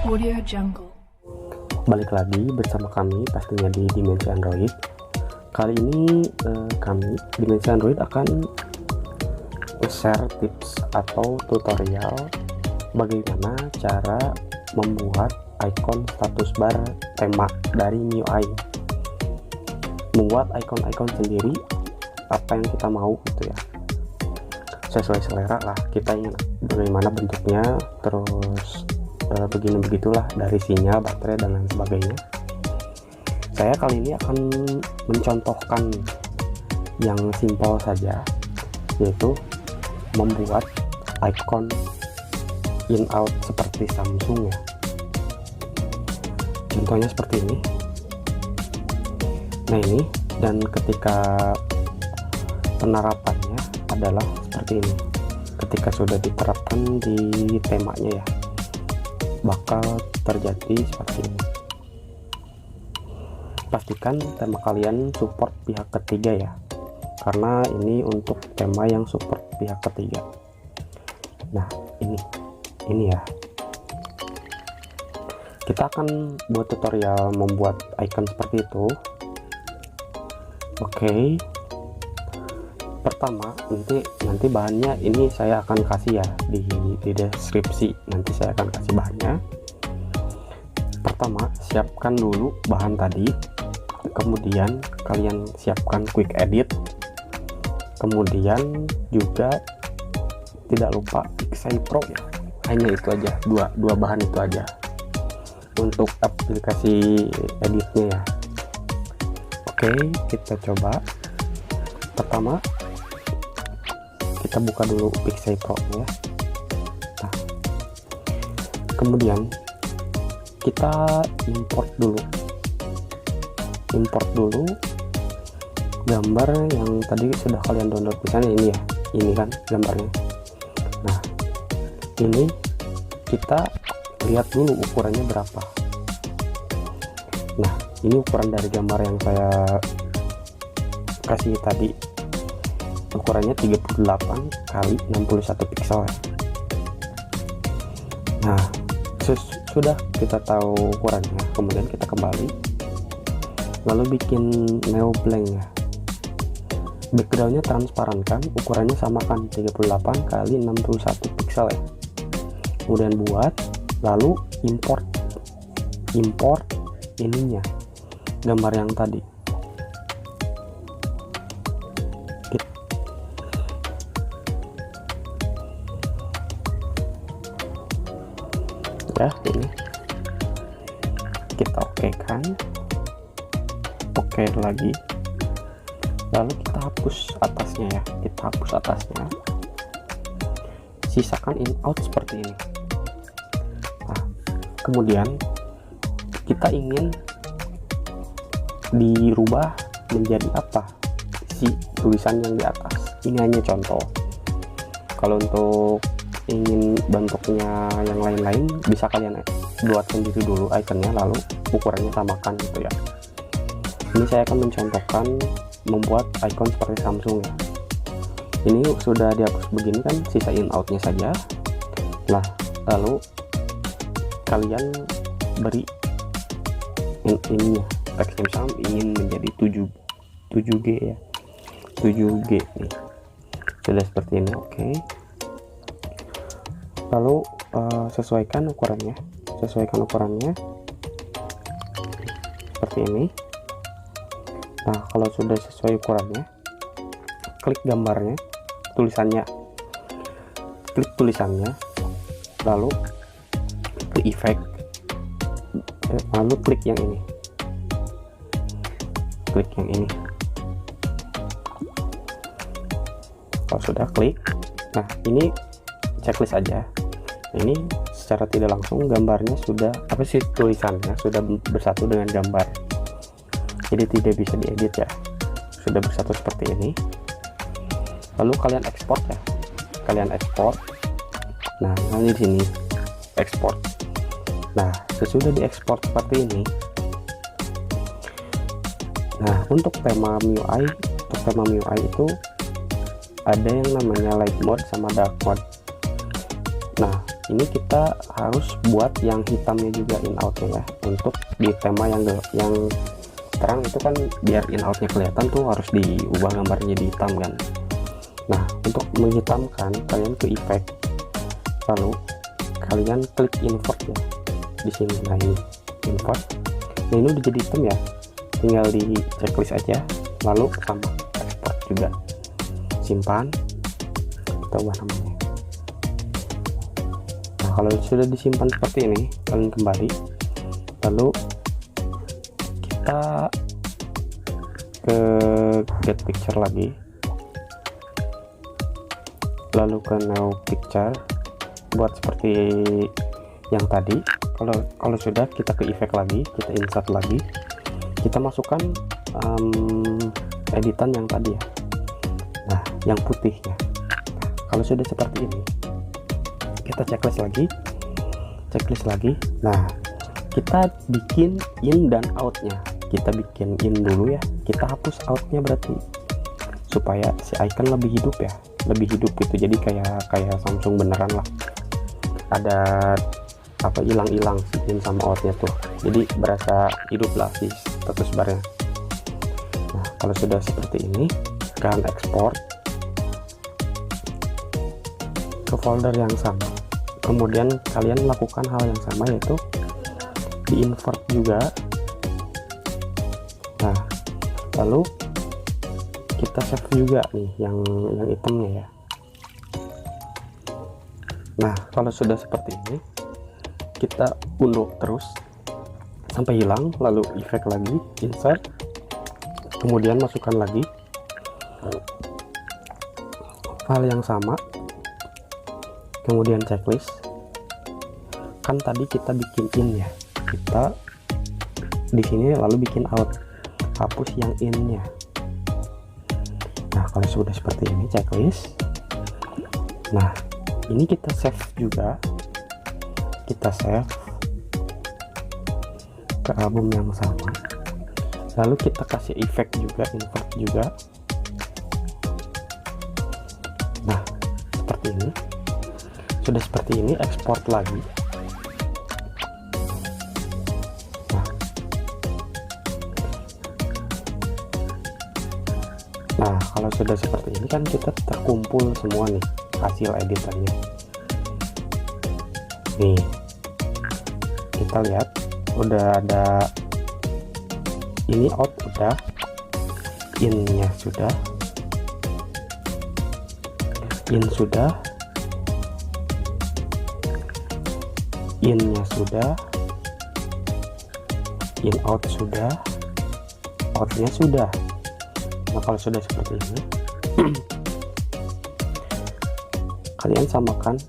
Audio Jungle. Balik lagi bersama kami pastinya di Dimensi Android. Kali ini kami Dimensi Android akan share tips atau tutorial bagaimana cara membuat icon status bar tema dari MIUI. Membuat icon-icon sendiri apa yang kita mau gitu ya, sesuai selera lah. Kita ingin bagaimana bentuknya, terus begini begitulah dari sinyal, baterai dan lain sebagainya. Saya kali ini akan mencontohkan yang simpel saja, yaitu membuat icon in out seperti Samsung ya. Contohnya seperti ini. Nah ini, dan ketika penerapannya adalah seperti ini. Ketika sudah diterapkan di temanya ya, bakal terjadi seperti ini. Pastikan tema kalian support pihak ketiga ya, karena ini untuk tema yang support pihak ketiga. Nah ini ya, kita akan buat tutorial membuat icon seperti itu. Oke, pertama nanti bahannya ini saya akan kasih ya di deskripsi, nanti saya akan kasih bahannya. Pertama, siapkan dulu bahan tadi, kemudian kalian siapkan quick edit, kemudian juga tidak lupa Pixel Pro ya. Hanya itu aja, dua bahan itu aja untuk aplikasi editnya ya. Oke, kita coba. Pertama, kita buka dulu Pixel Pro ya. Nah, kemudian kita import dulu gambar yang tadi sudah kalian download. Misalnya ini ya, ini kan gambarnya. Nah ini kita lihat dulu ukurannya berapa. Nah ini ukuran dari gambar yang saya kasih tadi, ukurannya 38 kali 61 pixel. Nah sudah kita tahu ukurannya, kemudian kita kembali lalu bikin neo blank ya. Backgroundnya transparan kan, ukurannya samakan 38 kali 61 pixel ya. Kemudian buat, lalu import ininya, gambar yang tadi. Ya ini kita oke kan, oke lagi, lalu kita hapus atasnya ya, kita hapus atasnya, sisakan in out seperti ini. Nah kemudian kita ingin dirubah menjadi apa si tulisan yang di atas. Ini hanya contoh, kalau untuk ingin bentuknya yang lain-lain bisa kalian buat sendiri dulu iconnya, lalu ukurannya samakan gitu ya. Ini saya akan mencontohkan membuat icon seperti Samsung ya. Ini sudah dihapus begini kan, sisa in outnya saja. Nah lalu kalian beri ininya, teksnya misalnya ingin menjadi 7G ya, 7G nih, sudah seperti ini. Oke, lalu sesuaikan ukurannya seperti ini. Nah kalau sudah sesuai ukurannya, klik gambarnya, klik tulisannya, lalu klik effect, lalu klik yang ini, kalau sudah klik, nah ini checklist aja. Ini secara tidak langsung gambarnya sudah, tulisannya sudah bersatu dengan gambar, jadi tidak bisa diedit ya, sudah bersatu seperti ini. Lalu kalian ekspor ya, nah ini di sini ekspor. Nah sesudah diekspor seperti ini, nah untuk tema MIUI itu ada yang namanya light mode sama dark mode. Nah ini kita harus buat yang hitamnya juga in outnya ya, untuk di tema yang terang itu kan biar in outnya kelihatan tuh harus diubah gambarnya jadi hitam kan. Nah untuk menghitamkan kalian ke effect, lalu kalian klik invert ya di sini. Nah ini invert, nah ini udah jadi hitam ya, tinggal di checklist aja, lalu sama export juga, simpan, kita ubah namanya. Nah kalau sudah disimpan seperti ini, kalian kembali, lalu kita ke get picture lagi, lalu ke new picture, buat seperti yang tadi. Kalau sudah, kita ke effect lagi, kita insert lagi, kita masukkan editan yang tadi ya, nah yang putihnya. Kalau sudah seperti ini, kita checklist lagi. Nah kita bikin in dan outnya, kita bikin in dulu ya, kita hapus outnya berarti supaya si icon lebih hidup ya, lebih hidup gitu, jadi kayak Samsung beneran lah, ada apa hilang-hilang si in sama outnya tuh, jadi berasa hidup lah si status barnya. Nah kalau sudah seperti ini, kalian ekspor ke folder yang sama, kemudian kalian lakukan hal yang sama, yaitu di invert juga. Nah lalu kita save juga nih yang hitamnya ya. Nah kalau sudah seperti ini, kita unduh terus sampai hilang, lalu effect lagi, insert, kemudian masukkan lagi hal yang sama, kemudian checklist. Kan tadi kita bikin in ya, kita di sini lalu bikin out, hapus yang innya. Nah kalau sudah seperti ini checklist, nah ini kita save juga, kita save ke album yang sama, lalu kita kasih effect juga, invert juga. Nah seperti ini, sudah seperti ini, export lagi. Nah kalau sudah seperti ini kan kita terkumpul semua nih hasil editannya nih, kita lihat udah ada ini, out udah, innya sudah, in sudah, innya sudah, in out sudah, outnya sudah. Nah kalau sudah seperti ini kalian samakan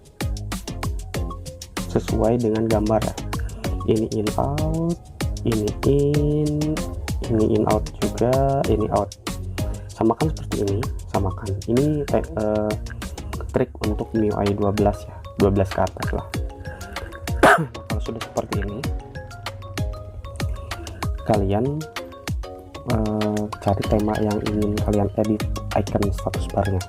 sesuai dengan gambar ya, ini in out, ini in out juga, ini out, samakan seperti ini, samakan. Ini trik untuk MIUI 12 ya, 12 ke atas lah. Kalau sudah seperti ini, kalian cari tema yang ingin kalian edit icon status barnya.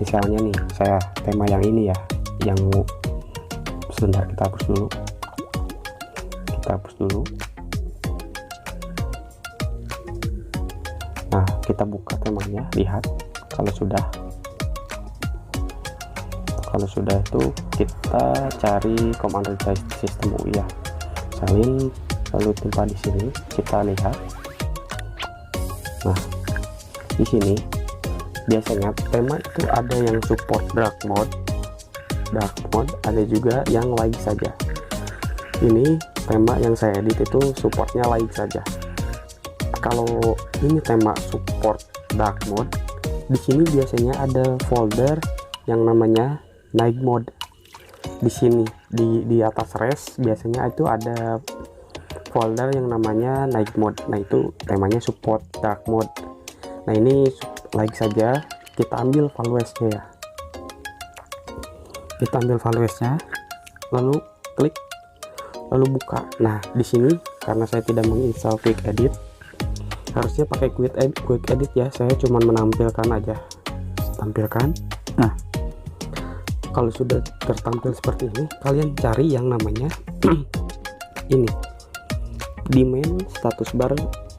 Misalnya nih, saya tema yang ini ya, yang sebentar, kita hapus dulu. Nah kita buka temanya, lihat. Kalau sudah itu kita cari command system UI ya, salin, lalu timpa di sini, kita lihat. Nah di sini biasanya tema itu ada yang support dark mode, ada juga yang light saja. Ini tema yang saya edit itu supportnya light saja. Kalau ini tema support dark mode, di sini biasanya ada folder yang namanya night mode. Di sini di atas res biasanya itu ada folder yang namanya night mode. Nah itu temanya support dark mode. Nah ini like saja, kita ambil values-nya ya, kita ambil values-nya, lalu klik, lalu buka. Nah di sini karena saya tidak menginstal quick edit, harusnya pakai quick edit ya, saya cuma menampilkan aja, tampilkan. Nah kalau sudah tertampil seperti ini, kalian cari yang namanya ini, demand status bar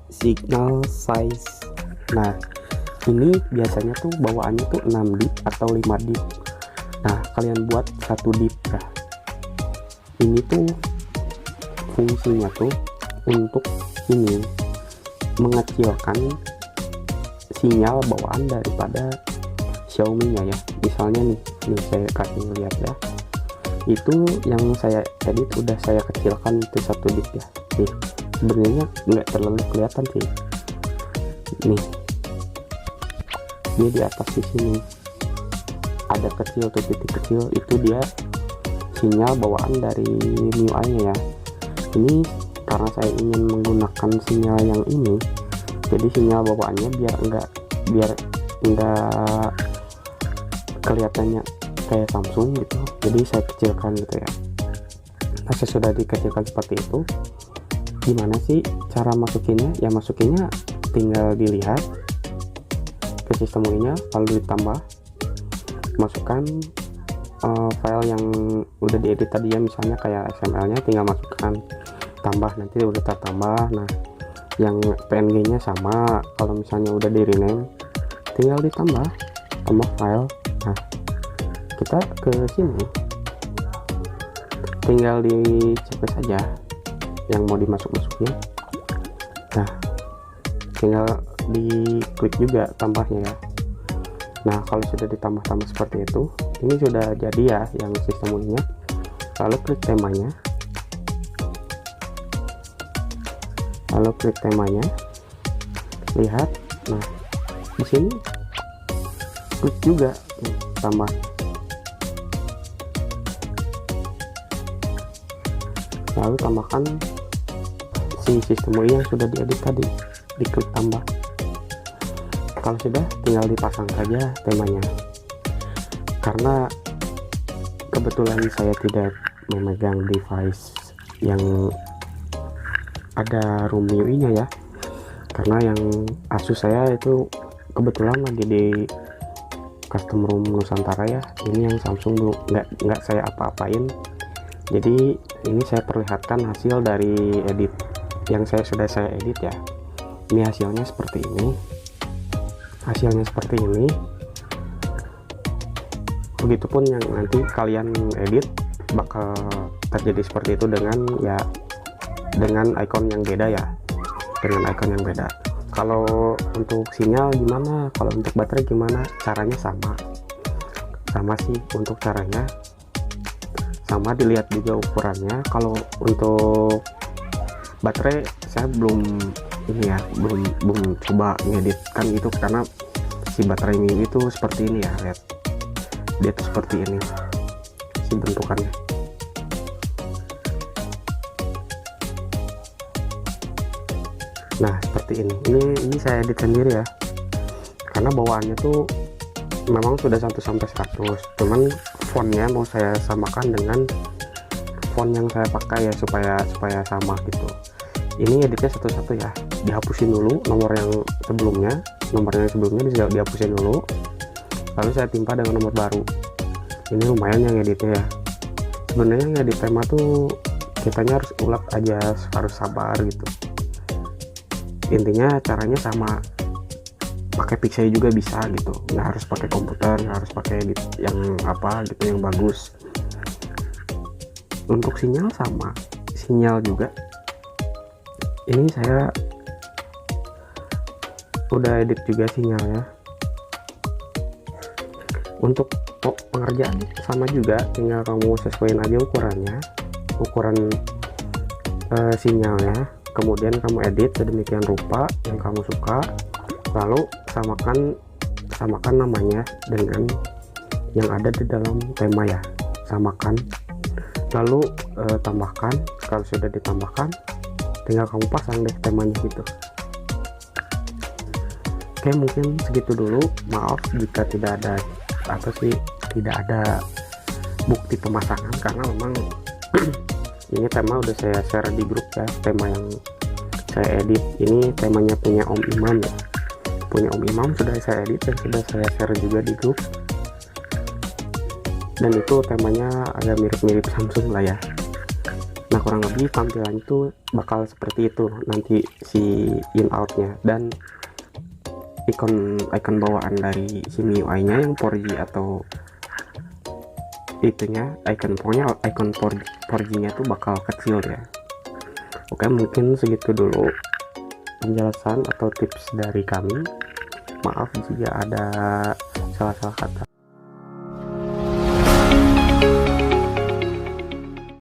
signal size. Nah, ini biasanya tuh bawaannya tuh 6 dip atau 5 dip. Nah, kalian buat 1 dip ya. Ini tuh fungsinya tuh untuk ini, mengecilkan sinyal bawaan daripada Xiaomi-nya ya. Misalnya nih saya kasih lihat ya, itu yang saya edit udah saya kecilkan itu 1 dip ya. Nih, sebenarnya nggak terlalu kelihatan sih. Nih, dia di atas di sini ada kecil tuh, titik kecil, itu dia sinyal bawaan dari MIUI-nya ya. Ini karena saya ingin menggunakan sinyal yang ini, jadi sinyal bawaannya biar enggak kelihatannya kayak Samsung gitu, jadi saya kecilkan gitu ya. Nah, sesudah dikecilkan seperti itu, gimana sih cara masukinnya? Ya masukinnya tinggal dilihat ke sistem UI-nya, lalu ditambah, masukkan file yang udah diedit tadi ya, misalnya kayak XML-nya tinggal masukkan, tambah, nanti udah tertambah. Nah, yang PNG-nya sama, kalau misalnya udah di rename tinggal ditambah, tambah file. Nah, kita ke sini tinggal dicek saja yang mau dimasuk-masukin. Nah, tinggal diklik juga tambahnya ya. Nah, kalau sudah ditambah-tambah seperti itu, ini sudah jadi ya yang sistem UI-nya. Lalu klik temanya, lihat. Nah, di sini klik juga tambah. Lalu tambahkan si sistem UI yang sudah diedit tadi, diklik tambah. Kalau sudah, tinggal dipasang saja temanya. Karena kebetulan saya tidak memegang device yang ada room MIUI-nya ya, karena yang Asus saya itu kebetulan lagi di custom room Nusantara ya. Ini yang Samsung nggak saya apa-apain, jadi ini saya perlihatkan hasil dari edit yang sudah saya edit ya. Ini hasilnya seperti ini, begitupun yang nanti kalian edit bakal terjadi seperti itu dengan icon yang beda ya, Kalau untuk sinyal gimana, kalau untuk baterai gimana, caranya sama sih. Untuk caranya sama, dilihat juga ukurannya. Kalau untuk baterai saya belum coba ngeditkan gitu, karena si baterai ini itu seperti ini ya, lihat dia tuh seperti ini si bentukannya. Nah, seperti ini saya edit sendiri ya, karena bawaannya tuh memang sudah 1-100, cuman fontnya mau saya samakan dengan font yang saya pakai ya, supaya sama gitu. Ini editnya satu-satu ya, dihapusin dulu nomor yang sebelumnya dihapusin dulu, lalu saya timpa dengan nomor baru. Ini lumayan yang editnya ya. Sebenarnya ngedit tema tuh kitanya harus ulat aja, harus sabar gitu. Intinya caranya sama, pakai Pixel juga bisa gitu, nggak harus pakai komputer, nggak harus pakai edit yang yang bagus. Untuk sinyal sama, sinyal juga ini saya udah edit juga sinyalnya. Untuk pengerjaan sama juga, tinggal kamu sesuaiin aja ukuran sinyalnya, kemudian kamu edit sedemikian rupa yang kamu suka, lalu samakan namanya dengan yang ada di dalam tema ya, samakan, lalu tambahkan. Kalau sudah ditambahkan, tinggal kamu pasang deh temanya gitu. Oke, mungkin segitu dulu. Maaf jika tidak ada bukti pemasangan, karena memang ini tema udah saya share di grup ya, tema yang saya edit. Ini temanya punya Om Imam ya, sudah saya edit dan sudah saya share juga di grup. dan itu temanya agak mirip-mirip Samsung lah ya. Nah kurang lebih tampilan itu bakal seperti itu nanti si in outnya, dan icon bawaan dari si MIUI nya yang 4G atau itunya pokoknya icon 4G nya tuh bakal kecil ya. Oke, mungkin segitu dulu penjelasan atau tips dari kami. Maaf jika ada salah-salah kata.